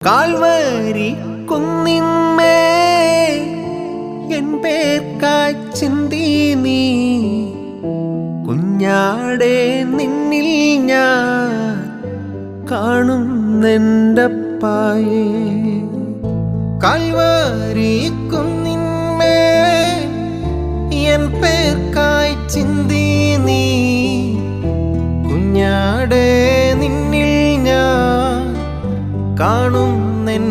Calvary കുന്നിന്മേ N പേർക്കായി ചിന്തി നീ കുഞ്ഞാടെ നിന്നിൽ ഞാൻ കാണുന്നെൻ്റപ്പായേ. കാൽവരി കുന്നിന്മേ എൻ പേർക്കായി ചിന്തി നീ കുഞ്ഞാടെ നിന്നിൽ ഞാൻ കാണുന്നെൻ്റപ്പായേ.